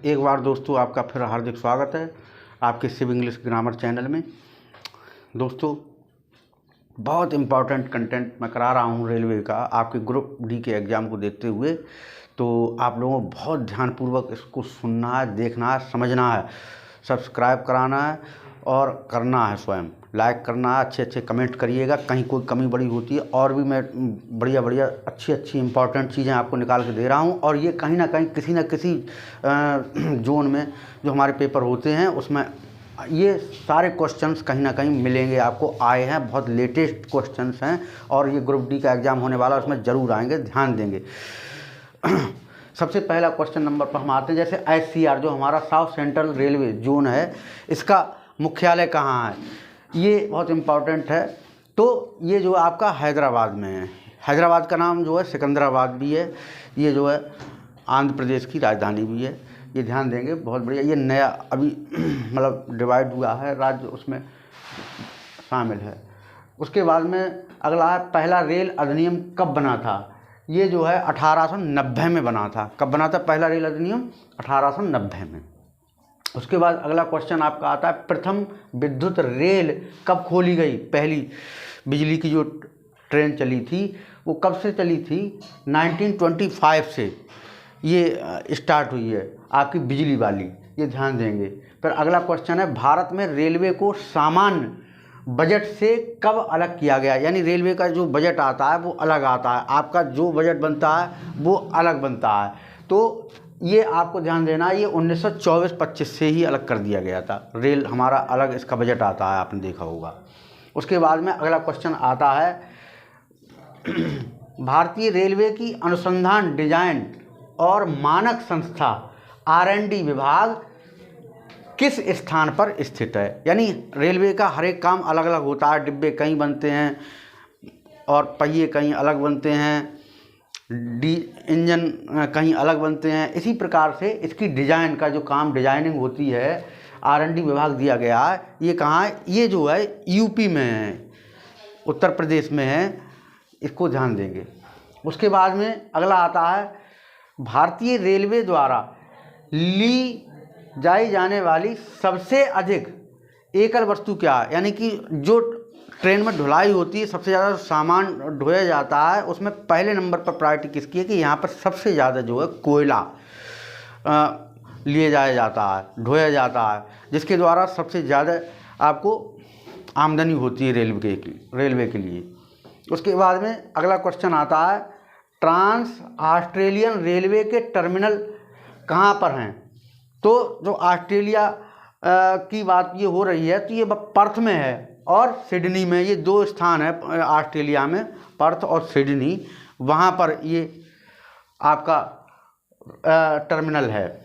एक बार दोस्तों आपका फिर हार्दिक स्वागत है आपके सिव इंग्लिश ग्रामर चैनल में। दोस्तों बहुत इम्पॉर्टेंट कंटेंट मैं करा रहा हूँ रेलवे का आपके ग्रुप डी के एग्ज़ाम को देखते हुए, तो आप लोगों को बहुत ध्यानपूर्वक इसको सुनना है, देखना है, समझना है, सब्सक्राइब कराना है और करना है, स्वयं लाइक करना है, अच्छे कमेंट करिएगा। कहीं कोई कमी बड़ी होती है और भी मैं बढ़िया अच्छी इंपॉर्टेंट चीज़ें आपको निकाल के दे रहा हूँ। और ये कहीं ना कहीं किसी न किसी जोन में जो हमारे पेपर होते हैं उसमें ये सारे क्वेश्चंस कहीं ना कहीं मिलेंगे, आपको आए हैं, बहुत लेटेस्ट क्वेश्चंस हैं और ये ग्रुप डी का एग्ज़ाम होने वाला है, उसमें ज़रूर आएंगे, ध्यान देंगे। सबसे पहला क्वेश्चन नंबर पर हम आते हैं। जैसे SCR जो हमारा साउथ सेंट्रल रेलवे जोन है, इसका मुख्यालय कहाँ है, ये बहुत इम्पॉर्टेंट है। तो ये जो आपका हैदराबाद में है, हैदराबाद का नाम जो है सिकंदराबाद भी है, ये जो है आंध्र प्रदेश की राजधानी भी है, ये ध्यान देंगे, बहुत बढ़िया। ये नया अभी मतलब डिवाइड हुआ है राज्य, उसमें शामिल है। उसके बाद में अगला है पहला रेल अधिनियम कब बना था, ये जो है 1890 में बना था। कब बना था पहला रेल अधिनियम? 1890 में। उसके बाद अगला क्वेश्चन आपका आता है प्रथम विद्युत रेल कब खोली गई, पहली बिजली की जो ट्रेन चली थी वो कब से चली थी? 1925 से ये स्टार्ट हुई है आपकी बिजली वाली, ये ध्यान देंगे। फिर अगला क्वेश्चन है भारत में रेलवे को सामान्य बजट से कब अलग किया गया, यानी रेलवे का जो बजट आता है वो अलग आता है, आपका जो बजट बनता है वो अलग बनता है। तो ये आपको ध्यान देना है, ये 1924-25 से ही अलग कर दिया गया था, रेल हमारा अलग इसका बजट आता है, आपने देखा होगा। उसके बाद में अगला क्वेश्चन आता है भारतीय रेलवे की अनुसंधान डिजाइन और मानक संस्था R&D विभाग किस स्थान पर स्थित है, यानी रेलवे का हर एक काम अलग अलग होता है, डिब्बे कहीं बनते हैं और पहिए कहीं अलग बनते हैं, इंजन कहीं अलग बनते हैं, इसी प्रकार से इसकी डिज़ाइन का जो काम डिजाइनिंग होती है R&D विभाग दिया गया है। ये कहाँ है? ये जो है यूपी में है, उत्तर प्रदेश में है, इसको ध्यान देंगे। उसके बाद में अगला आता है भारतीय रेलवे द्वारा ली जाई जाने वाली सबसे अधिक एकल वस्तु क्या है, यानी कि जो ट्रेन में ढुलाई होती है, सबसे ज़्यादा सामान ढोया जाता है, उसमें पहले नंबर पर प्रायोरिटी किसकी है कि यहाँ पर सबसे ज़्यादा जो है कोयला लिए जाया जाता है, ढोया जाता है, जिसके द्वारा सबसे ज़्यादा आपको आमदनी होती है रेलवे के लिए। उसके बाद में अगला क्वेश्चन आता है ट्रांस ऑस्ट्रेलियन रेलवे के टर्मिनल कहाँ पर हैं। तो जो ऑस्ट्रेलिया की बात ये हो रही है, तो ये पर्थ में है और सिडनी में, ये दो स्थान है ऑस्ट्रेलिया में, पर्थ और सिडनी, वहाँ पर ये आपका टर्मिनल है।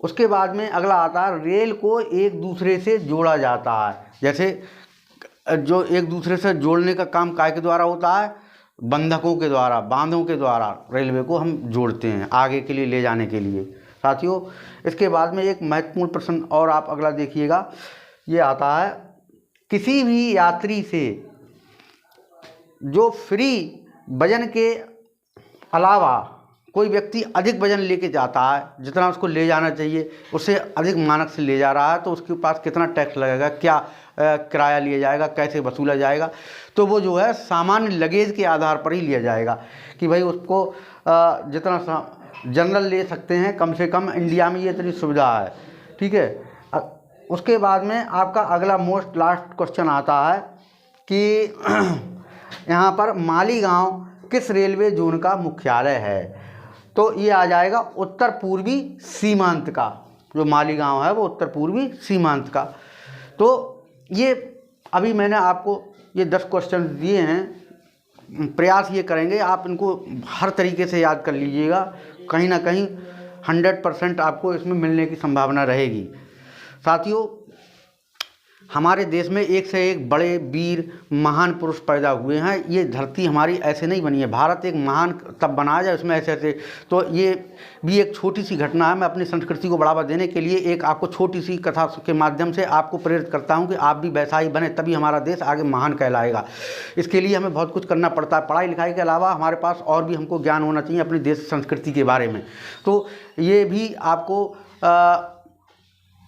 उसके बाद में अगला आता है रेल को एक दूसरे से जोड़ा जाता है। जैसे जो एक दूसरे से जोड़ने का काम काय के द्वारा होता है? बंधकों के द्वारा, बांधों के द्वारा रेलवे को हम जोड़ते हैं आगे के लिए ले जाने के लिए साथियों। इसके बाद में एक महत्वपूर्ण प्रश्न और आप अगला देखिएगा, ये आता है किसी भी यात्री से जो फ्री वजन के अलावा कोई व्यक्ति अधिक वजन लेके जाता है, जितना उसको ले जाना चाहिए उससे अधिक मानक से ले जा रहा है, तो उसके पास कितना टैक्स लगेगा, क्या किराया लिया जाएगा, कैसे वसूला जाएगा? तो वो जो है सामान्य लगेज के आधार पर ही लिया जाएगा कि भाई उसको जितना जनरल ले सकते हैं, कम से कम इंडिया में ये इतनी सुविधा है, ठीक है। उसके बाद में आपका अगला मोस्ट लास्ट क्वेश्चन आता है कि यहाँ पर मालीगांव किस रेलवे जोन का मुख्यालय है। तो ये आ जाएगा उत्तर पूर्वी सीमांत का, जो मालीगांव है वो उत्तर पूर्वी सीमांत का। तो ये अभी मैंने आपको ये 10 क्वेश्चन दिए हैं, प्रयास ये करेंगे आप इनको हर तरीके से याद कर लीजिएगा, कहीं ना कहीं 100% आपको इसमें मिलने की संभावना रहेगी साथियों। हमारे देश में एक से एक बड़े वीर महान पुरुष पैदा हुए हैं। ये धरती हमारी ऐसे नहीं बनी है। भारत एक महान तब बना जाए उसमें ऐसे ऐसे, तो ये भी एक छोटी सी घटना है। मैं अपनी संस्कृति को बढ़ावा देने के लिए एक आपको छोटी सी कथा के माध्यम से आपको प्रेरित करता हूँ कि आप भी वैसा ही बने, तभी हमारा देश आगे महान कहलाएगा। इसके लिए हमें बहुत कुछ करना पड़ता है। पढ़ाई लिखाई के अलावा हमारे पास और भी हमको ज्ञान होना चाहिए अपनी देश संस्कृति के बारे में। तो ये भी आपको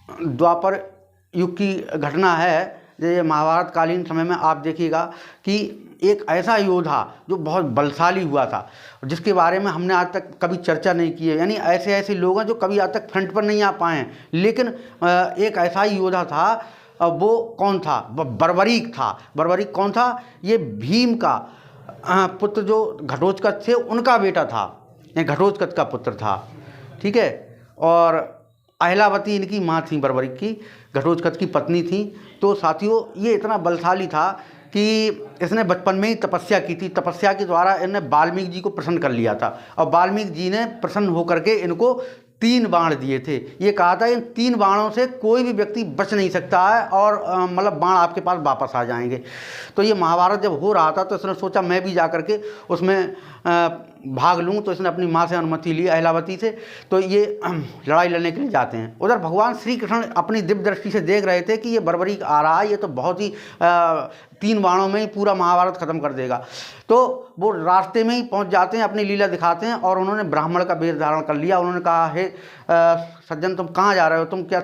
द्वापर युग की घटना है। ये महाभारत कालीन समय में आप देखिएगा कि एक ऐसा योद्धा जो बहुत बलशाली हुआ था, जिसके बारे में हमने आज तक कभी चर्चा नहीं की है। यानी ऐसे ऐसे लोग हैं जो कभी आज तक फ्रंट पर नहीं आ पाए हैं, लेकिन एक ऐसा ही योद्धा था। वो कौन था? बर्बरीक था। बर्बरीक कौन था? ये भीम का पुत्र जो घटोत्कच थे उनका बेटा था, घटोत्कच का पुत्र था। ठीक है। और अहिलावती इनकी माँ थी, बर्बरीक की, घटोत्कच की पत्नी थी। तो साथियों ये इतना बलशाली था कि इसने बचपन में ही तपस्या की थी। तपस्या के द्वारा इन्होंने वाल्मीकि जी को प्रसन्न कर लिया था, और वाल्मीकि जी ने प्रसन्न होकर के इनको 3 बाण दिए थे। ये कहा था इन 3 बाणों से कोई भी व्यक्ति बच नहीं सकता है, और मतलब बाण आपके पास वापस आ जाएंगे। तो ये महाभारत जब हो रहा था तो इसने सोचा मैं भी जा करके उसमें भाग लूँ। तो इसने अपनी माँ से अनुमति ली, अहिलावती से। तो ये लड़ाई लड़ने के लिए जाते हैं। उधर भगवान श्री कृष्ण अपनी दिव्य दृष्टि से देख रहे थे कि ये बर्बरीक आ रहा है, ये तो बहुत ही 3 बाणों में ही पूरा महाभारत खत्म कर देगा। तो वो रास्ते में ही पहुंच जाते हैं, अपनी लीला दिखाते हैं, और उन्होंने ब्राह्मण का वेश धारण कर लिया। उन्होंने कहा, हे सज्जन तुम कहाँ जा रहे हो? तुम क्या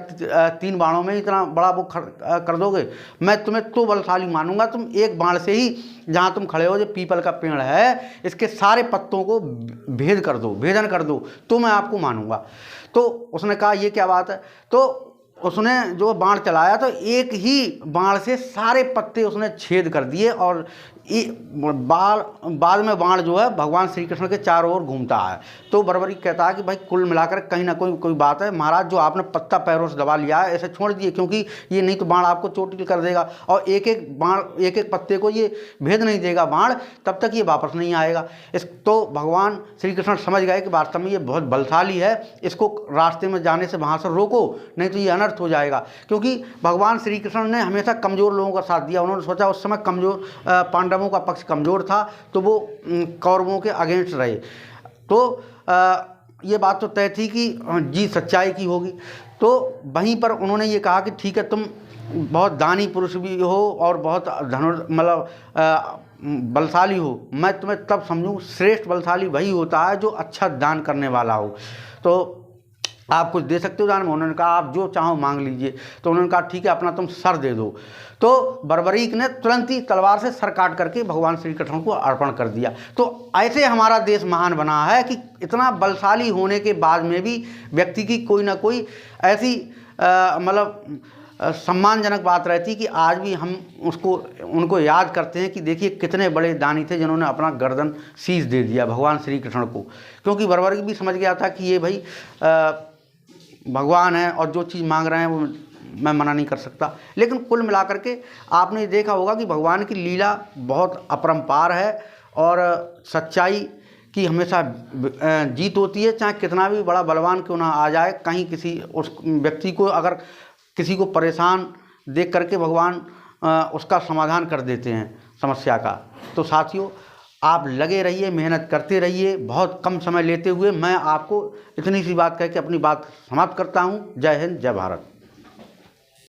3 बाणों में इतना बड़ा वो कर दोगे? मैं तुम्हें तो बलशाली मानूंगा, तुम एक बाण से ही जहाँ तुम खड़े हो, जो पीपल का पेड़ है, इसके सारे पत्तों को भेदन कर दो तो मैं आपको मानूंगा। तो उसने कहा ये क्या बात है? तो उसने जो बाण चलाया तो एक ही बाण से सारे पत्ते उसने छेद कर दिए, और बाद में बाण जो है भगवान श्री कृष्ण के चारों ओर घूमता है। तो बर्बरीक कहता है कि भाई कुल मिलाकर कहीं ना कोई बात है महाराज, जो आपने पत्ता पैरों से दबा लिया है ऐसे छोड़ दिए, क्योंकि ये नहीं तो बाण आपको चोटिल कर देगा, और एक एक पत्ते को ये भेद नहीं देगा बाण, तब तक ये वापस नहीं आएगा। तो भगवान श्री कृष्ण समझ गए कि वास्तव में ये बहुत बलशाली है, इसको रास्ते में जाने से वहाँ से रोको, नहीं तो ये अनर्थ हो जाएगा। क्योंकि भगवान श्री कृष्ण ने हमेशा कमज़ोर लोगों का साथ दिया। उन्होंने सोचा उस समय कमज़ोर पांडवों का पक्ष कमज़ोर था, तो वो कौरवों के अगेंस्ट रहे। तो ये बात तो तय थी कि जी सच्चाई की होगी। तो वहीं पर उन्होंने ये कहा कि ठीक है, तुम बहुत दानी पुरुष भी हो और बहुत मतलब बलशाली हो, मैं तुम्हें तब समझूँ श्रेष्ठ बलशाली वही होता है जो अच्छा दान करने वाला हो। तो आप कुछ दे सकते हो दान में? उन्होंने कहा आप जो चाहो मांग लीजिए। तो उन्होंने कहा ठीक है, अपना तुम सर दे दो। तो बर्बरीक ने तुरंत ही तलवार से सर काट करके भगवान श्री कृष्ण को अर्पण कर दिया। तो ऐसे हमारा देश महान बना है कि इतना बलशाली होने के बाद में भी व्यक्ति की कोई ना कोई ऐसी मतलब सम्मानजनक बात रहती कि आज भी हम उनको याद करते हैं कि देखिए कितने बड़े दानी थे जिन्होंने अपना गर्दन शीश दे दिया भगवान श्री कृष्ण को। क्योंकि बर्बरीक भी समझ गया था कि ये भाई भगवान है और जो चीज़ मांग रहे हैं वो मैं मना नहीं कर सकता। लेकिन कुल मिलाकर के आपने देखा होगा कि भगवान की लीला बहुत अपरंपार है, और सच्चाई की हमेशा जीत होती है, चाहे कितना भी बड़ा बलवान क्यों ना आ जाए। कहीं किसी उस व्यक्ति को अगर किसी को परेशान देख करके भगवान उसका समाधान कर देते हैं समस्या का। तो साथियों आप लगे रहिए, मेहनत करते रहिए, बहुत कम समय लेते हुए मैं आपको इतनी सी बात कह के अपनी बात समाप्त करता हूँ। जय हिंद, जय भारत।